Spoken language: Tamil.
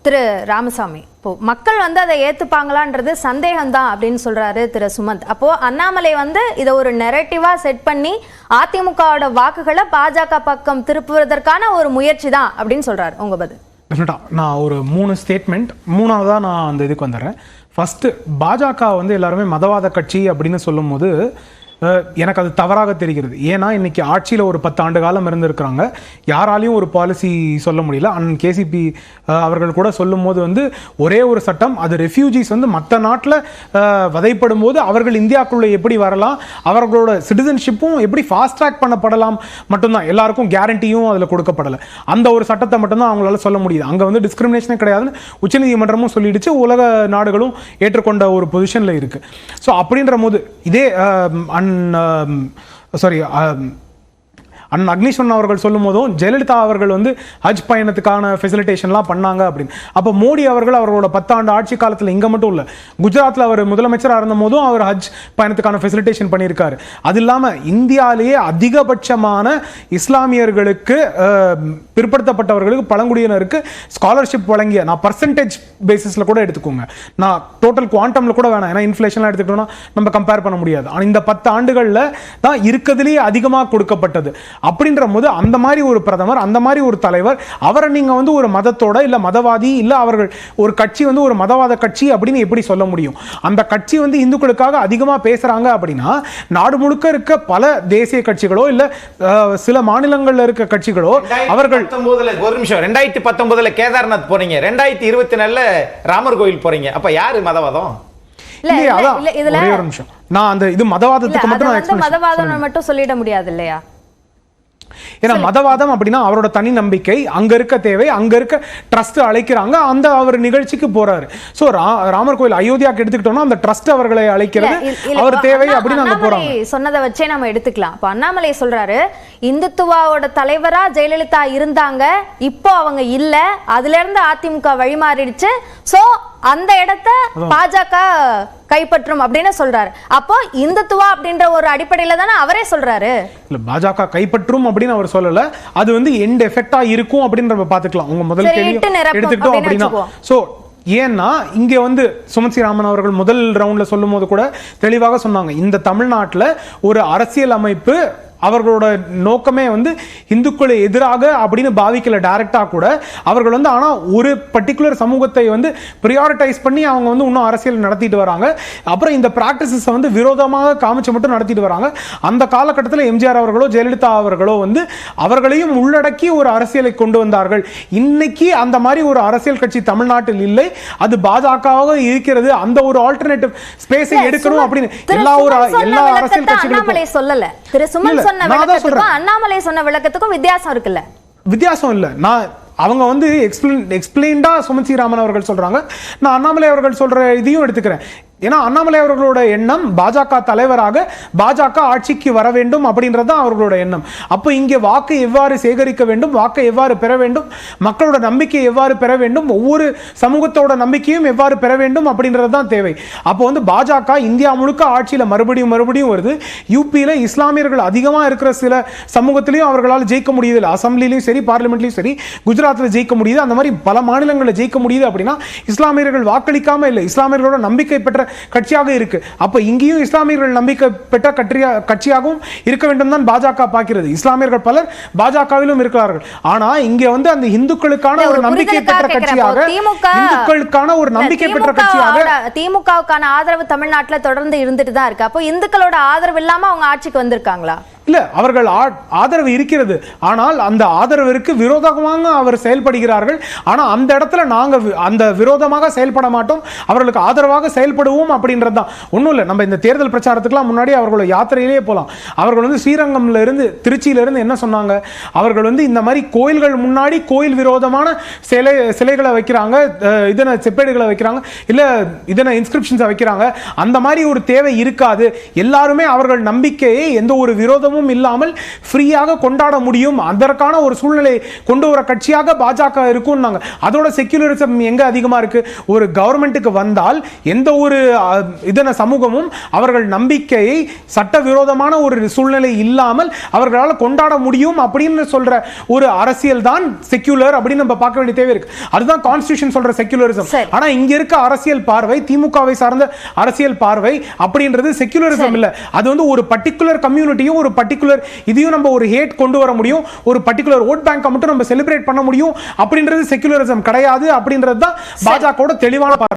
திரு ராமசாமி, இப்போ மக்கள் அதை ஏத்துப்பாங்களான்றது சந்தேகம்தான் அப்படின்னு சொல்றாரு திரு சுமந்த். அப்போ அண்ணாமலை இதை ஒரு நெரேட்டிவா செட் பண்ணி அதிமுகவோட வாக்குகளை பாஜக பக்கம் திருப்புவதற்கான ஒரு முயற்சி தான் அப்படின்னு சொல்றாரு. உங்க பதில்? நான் ஒரு 3 ஸ்டேட்மெண்ட், 3ஆவதா நான் அந்த இதுக்கு வந்துடுறேன். ஃபர்ஸ்ட், பாஜக எல்லாருமே மதவாத கட்சி அப்படின்னு சொல்லும் போது எனக்கு அது தவறாக தெரிகிறது. ஏன்னா இன்னைக்கு ஆட்சியில் ஒரு 10 ஆண்டு காலம் இருந்திருக்கிறாங்க. யாராலையும் ஒரு பாலிசி சொல்ல முடியல. அண்ணன் கேசிபி அவர்கள் கூட சொல்லும் போது ஒரே ஒரு சட்டம், அது ரெஃப்யூஜிஸ் மற்ற நாட்டில் வதைப்படும் போது அவர்கள் இந்தியாவுக்குள்ளே எப்படி வரலாம், அவர்களோட சிட்டிசன்ஷிப்பும் எப்படி ஃபாஸ்ட் ட்ராக் பண்ணப்படலாம் மட்டும்தான். எல்லாருக்கும் கேரண்டியும் அதில் கொடுக்கப்படலை. அந்த ஒரு சட்டத்தை மட்டும்தான் அவங்களால சொல்ல முடியுது. அங்கே டிஸ்கிரிமினேஷனே கிடையாதுன்னு உச்சநீதிமன்றமும் சொல்லிடுச்சு, உலக நாடுகளும் ஏற்றுக்கொண்ட ஒரு பொசிஷனில் இருக்கு. ஸோ அப்படின்ற போது இதே அண்ணன் அக்னிஸ்வரன் அவர்கள் சொல்லும் போதும் ஜெயலலிதா அவர்கள் ஹஜ் பயணத்துக்கான ஃபெசிலிட்டேஷன்லாம் பண்ணாங்க அப்படின்னு. அப்போ மோடி அவர்கள் அவர்களோட 10 ஆண்டு ஆட்சி காலத்தில் இங்கே மட்டும் இல்லை, குஜராத்தில் அவர் முதலமைச்சராக இருந்த போதும் அவர் ஹஜ் பயணத்துக்கான ஃபெசிலிட்டேஷன் பண்ணியிருக்காரு. அது இல்லாமல் இந்தியாவிலேயே அதிகபட்சமான இஸ்லாமியர்களுக்கு, பிற்படுத்தப்பட்டவர்களுக்கு, பழங்குடியினருக்கு ஸ்காலர்ஷிப் வழங்கிய, நான் பர்சன்டேஜ் பேசிஸில் கூட எடுத்துக்கோங்க, நான் டோட்டல் குவாண்டமில் கூட வேணாம், ஏன்னா இன்ஃப்ளேஷன்லாம் எடுத்துக்கிட்டோம்னா நம்ம கம்பேர் பண்ண முடியாது. ஆனால் இந்த 10 ஆண்டுகளில் தான் இருக்கிறதுலேயே அதிகமாக கொடுக்கப்பட்டது. அப்படின்ற போது அந்த மாதிரி ஒரு பிரதமர், அந்த மாதிரி ஒரு தலைவர், அவரை நீங்க ஒரு மதத்தோட இல்ல மதவாதி இல்ல அவர்கள் ஒரு கட்சி ஒரு மதவாத கட்சி அப்படின்னு எப்படி சொல்ல முடியும்? அந்த கட்சி இந்துக்களுக்காக அதிகமா பேசுறாங்க அப்படின்னா நாடு முழுக்க இருக்க பல தேசிய கட்சிகளோ இல்ல சில மாநிலங்கள்ல இருக்க கட்சிகளோ அவர்கள் 2019 கேதார்நாத் போறீங்க, 2024 ராமர் கோயில் போறீங்க, அப்ப யாரு மதவாதம்? ஒரே ஒரு நிமிஷம், நான் அந்த இது மதவாதத்துக்கு மட்டும் மதவாதம் மட்டும் சொல்லிட முடியாது இல்லையா? ஏன்னா மதவாதம் அப்படின்னா அவரோட தனி நம்பிக்கை, அங்க இருக்க தேவை, அங்க இருக்க ட்ரஸ்ட் அழைக்கிறாங்க, அந்த அவர் நிகழ்ச்சிக்கு போறாரு. சோ ராமர் கோயில் அயோத்தியாக்கு எடுத்துக்கிட்டோம்னா அந்த ட்ரஸ்ட் அவர்களை அழைக்கிறது அவர் தேவை அப்படின்னு அங்க போறாங்க. சொன்னதை வச்சே நம்ம எடுத்துக்கலாம். இப்ப அண்ணாமலை சொல்றாரு, இந்துத்துவாவோட தலைவரா ஜெயலலிதா இருந்தாங்க, இப்போ அவங்க இல்ல, அதுல இருந்து அதிமுக வழிமாறிடுச்சு, சோ அந்த இடத்தை பாஜக கைப்பற்றும் அப்படின்னு சொல்றாரு. அப்போ இந்துத்துவா அப்படின்ற ஒரு அடிப்படையில தானே அவரே சொல்றாரு. இல்ல, பாஜக கைப்பற்றும் அப்படின்னு அவர் சொல்லல, அது எண்ட் எஃபெக்டா இருக்கும் அப்படின்றத பாத்துக்கலாம். உங்க முதல் கேள்வி எடுத்துக்கிட்டோம் அப்படின்னா, சோ ஏன்னா இங்க சுமன் ஸ்ரீராமன் அவர்கள் முதல் ரவுண்ட்ல சொல்லும் போது கூட தெளிவாக சொன்னாங்க, இந்த தமிழ்நாட்டில் ஒரு அரசியல் அமைப்பு அவர்களோட நோக்கமே இந்துக்களை எதிராக அப்படின்னு பாவிக்கல டைரக்டா கூட. அவர்கள் ஆனா ஒரு பர்டிகுலர் சமூகத்தை பிரியாரிட்டைஸ் பண்ணி அவங்க இன்னும் அரசியல் நடத்திட்டு வராங்க. அப்புறம் இந்த பிராக்டிசஸ் விரோதமாக காமிச்சு மட்டும் நடத்திட்டு வராங்க. அந்த காலகட்டத்தில் எம்ஜிஆர் அவர்களோ ஜெயலலிதா அவர்களோ அவர்களையும் உள்ளடக்கி ஒரு அரசியலை கொண்டு வந்தார்கள். இன்னைக்கு அந்த மாதிரி ஒரு அரசியல் கட்சி தமிழ்நாட்டில் இல்லை, அது பாஜகவாக இருக்கிறது. அந்த ஒரு ஆல்டர்னேட்டிவ் ஸ்பேஸை எடுக்கணும் அப்படின்னு எல்லா அரசியல் கட்சிகளும் சொல்லல. திரு சுமன் சொன்ன விளக்கத்துக்கும் அண்ணாமலை சொன்ன விளக்கத்துக்கும் வித்தியாசம் இருக்குல்ல? வித்தியாசம் இல்ல. நான் அவங்க எக்ஸ்பிளைன்டா சுமன் ஸ்ரீராமன் அவர்கள் சொல்றாங்க, நான் அண்ணாமலை அவர்கள் சொல்ற இதையும் எடுத்துக்கிறேன். ஏன்னா அண்ணாமலை அவர்களோட எண்ணம் பாஜக தலைவராக பாஜக ஆட்சிக்கு வர வேண்டும் அப்படின்றது தான் அவர்களோட எண்ணம். அப்போ இங்கே வாக்கு எவ்வாறு சேகரிக்க வேண்டும், வாக்கை எவ்வாறு பெற வேண்டும், மக்களோட நம்பிக்கை எவ்வாறு பெற வேண்டும், ஒவ்வொரு சமூகத்தோட நம்பிக்கையும் எவ்வாறு பெற வேண்டும் அப்படின்றது தான் தேவை. அப்போ பாஜக இந்தியா முழுக்க ஆட்சியில் மறுபடியும் வருது. யூபியில் இஸ்லாமியர்கள் அதிகமாக இருக்கிற சில சமூகத்திலையும் அவர்களால் ஜெயிக்க முடியுது, அசம்பிளிலையும் சரி பார்லிமெண்ட்லையும் சரி. குஜராத்தில் ஜெயிக்க முடியுது, அந்த மாதிரி பல மாநிலங்களில் ஜெயிக்க முடியுது. அப்படின்னா இஸ்லாமியர்கள் வாக்களிக்காம இல்லை, இஸ்லாமியர்களோட நம்பிக்கை பெற்ற கட்சியாக இருக்கு. அப்ப இங்கேயும் இஸ்லாமியர்கள் நம்பிக்கை பெற்ற கட்சியாகவும் இருக்க வேண்டும் தான் பாஜக பார்க்கிறது. இஸ்லாமியர்கள் பலர் பாஜகவிலும் இருக்கிறார்கள். ஆனா இங்க அந்த இந்துக்களுக்கான ஒரு நம்பிக்கை பெற்ற கட்சியாக, இந்துக்களுக்கான ஒரு நம்பிக்கை பெற்ற கட்சியாக திமுகவுக்கான ஆதரவு தமிழ்நாட்டில் தொடர்ந்து இருந்துட்டு தான் இருக்கு. அப்போ இந்துக்களோட ஆதரவு இல்லாம அவங்க ஆட்சிக்கு வந்திருக்காங்களா? இல்ல, அவர்கள் ஆதரவு இருக்கிறது, ஆனால் அந்த ஆதரவிற்கு விரோதமாக அவர் செயல்படுகிறார்கள். ஆனா அந்த இடத்துல நாங்க அந்த விரோதமாக செயல்பட மாட்டோம், அவர்களுக்கு ஆதரவாக செயல்படுவோம் அப்படின்றதுதான். ஒன்றும் இல்லை, நம்ம இந்த தேர்தல் பிரச்சாரத்துக்குலாம் முன்னாடி அவர்களோட யாத்திரையிலேயே போகலாம். அவர்கள் ஸ்ரீரங்கம்ல இருந்து திருச்சியில இருந்து என்ன சொன்னாங்க, அவர்கள் இந்த மாதிரி கோயில்கள் முன்னாடி கோயில் விரோதமான சிலைகளை வைக்கிறாங்க, இதன செப்பேடுகளை வைக்கிறாங்க, இல்ல இதன இன்ஸ்கிரிப்ஷன்ஸை வைக்கிறாங்க. அந்த மாதிரி ஒரு தேவை இருக்காது. எல்லாருமே அவர்கள் நம்பிக்கையை எந்த ஒரு விரோதமும் சம்மந்தமும் இல்லாமல் ஃப்ரீயாக கொண்டாட முடியும், அதற்கான ஒரு சூழ்நிலை கொண்டு வர கட்சியாக பாஜக இருக்கும்னாங்க. அதோட செக்யூலரிசம் எங்க அதிகமா இருக்கு? ஒரு கவர்மெண்ட்டுக்கு வந்தால் எந்த ஒரு இதன சமூகமும் அவர்கள் நம்பிக்கையை சட்டவிரோதமான ஒரு சூழ்நிலை இல்லாமல் அவர்களால் கொண்டாட முடியும் அப்படின்னு சொல்ற ஒரு அரசியல் தான் செக்யூலர் அப்படின்னு நம்ம பார்க்க வேண்டிய தேவை இருக்கு. அதுதான் கான்ஸ்டிடியூஷன் சொல்ற செக்யூலரிசம். ஆனா இங்க இருக்க அரசியல் பார்வை, திமுகவை சார்ந்த அரசியல் பார்வை அப்படின்றது செக்யூலரிசம் இல்ல. அது வந்து ஒரு பர்టిక్యులர் கம்யூனிட்டியும் ஒரு பர்టిక్యులர் இதையும் நம்ம ஒரு ஹேட் கொண்டு வர முடியும், ஒரு பர்టిక్యులர் ஓட் பேங்கை மட்டும் நம்ம செலிப்ரேட் பண்ண முடியும் அப்படின்றது செக்யூலரிசம் கிடையாது அப்படின்றது தான் பாஜகவோட தெளிவான பார்வை.